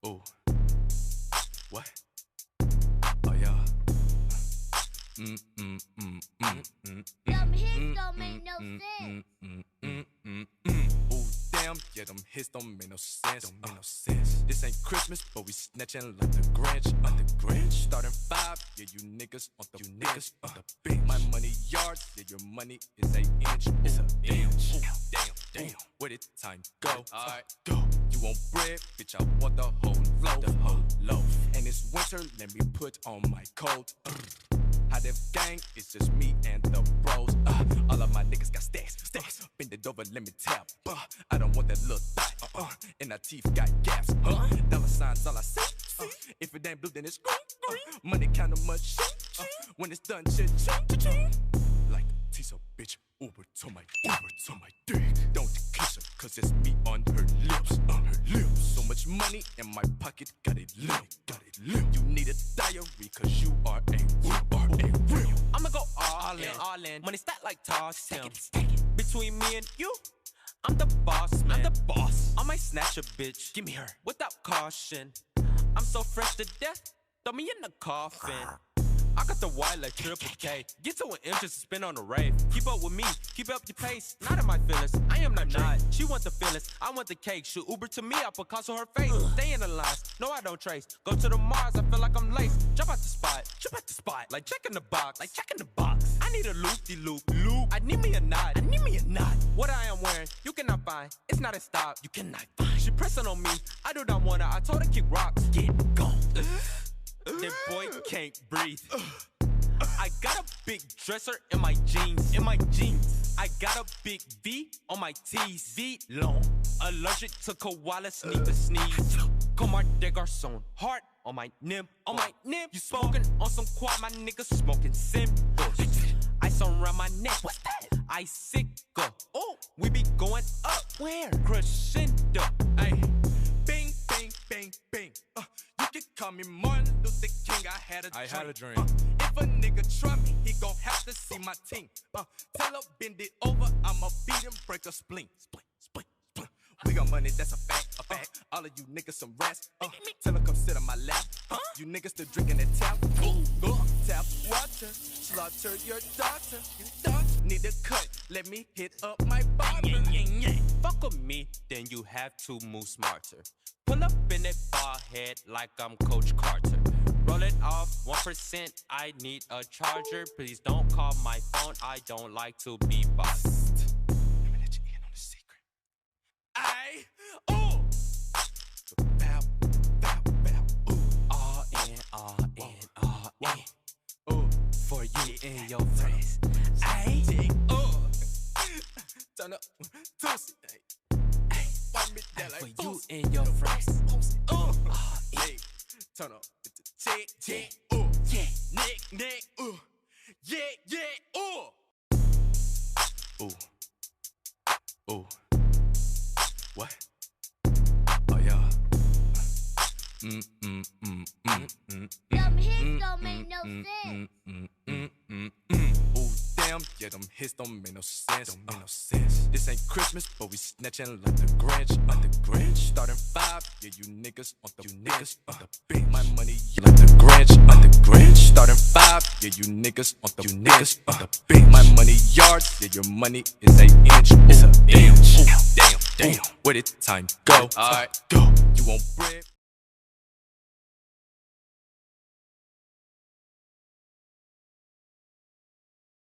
Ooh, what? Oh yeah. Them hits don't make no sense. Ooh, damn, yeah, them hits don't make no sense. Don't make no sense. This ain't Christmas, but we snatching like the Grinch. Like the Grinch. Starting 5, yeah, you niggas on the bench. My money yards, yeah, your money is 8 inch. It's a inch. Damn. Where did time go? Alright, go. You want bread, bitch? I want the whole loaf. The whole loaf. And it's winter, let me put on my coat. How the gang, it's just me and the bros. All of my niggas got stacks. Bend it over, let me tap. I don't want that little thought. And our teeth got gaps. Dollar signs, all I see. If it ain't blue, then it's green. Money kinda much. When it's done, ching. Like Tisa, bitch, Uber to my dick. Don't kiss her, cause it's me on her lips. So much money in my pocket, got it lit. You need a diary, cause you are a real. I'ma go all in. Money stacked like toss. Stack it. Between me and you, I'm the boss, man. I'm the boss. I might snatch a bitch. Give me her. Without caution. I'm so fresh to death. Throw me in the coffin. I got the white like Triple K. Get to an M just to spin on the rave. Keep up with me, keep up your pace. Not in my feelings, I am not not. She want the feelings, I want the cake. She Uber to me, I put Picasso her face. Stay in the lines, no I don't trace. Go to the Mars, I feel like I'm laced. Jump out the spot, like checking the box. I need a loop-de-loop. I need me a knot. What I am wearing, you cannot find. It's not in stock, you cannot find. She pressing on me, I do not wanna. I told her kick rocks. Get gone. That boy can't breathe. I got a big dresser in my jeans. I got a big V on my T's. V long. Allergic to koalas, need to sneeze. Comme des garçons. Heart on my nib. You smoking on some quad, my niggas smoking simples. Ice around my neck. What's that? Icicle. Oh, we be going up. Where? Crescendo. Ay, bing, bing. You can call me Martin Luther King. I had a dream. If a nigga try me, he gon' have to see my team. Tell her bend it over, I'ma beat him, break a spleen. We got money, that's a fact. All of you niggas some rats. Tell her come sit on my lap. You niggas still drinking that tap. Tap water, slaughter your daughter. Need a cut, let me hit up my barber. Fuck with me, then you have to move smarter. Pull up in that ball head like I'm Coach Carter. Roll it off 1%, I need a charger. Please don't call my phone, I don't like to be bossed. Let me let you in on the secret. All in. For you and your friends. Turn up, toasty. For you and your friends. Turn up, tick. Nick. Ooh. What? Oh yeah. Them hits don't make no sense. Ooh, damn, yeah, them hits don't make no sense. This ain't Christmas, but we snatching like the Grinch. Starting 5, yeah, you niggas on the bench. My money like the Grinch. Starting 5, yeah, you niggas on the bench. My money yards, yeah, your money is 8 inch. It's a inch. Damn. Where did time go? Alright, go. You want bread?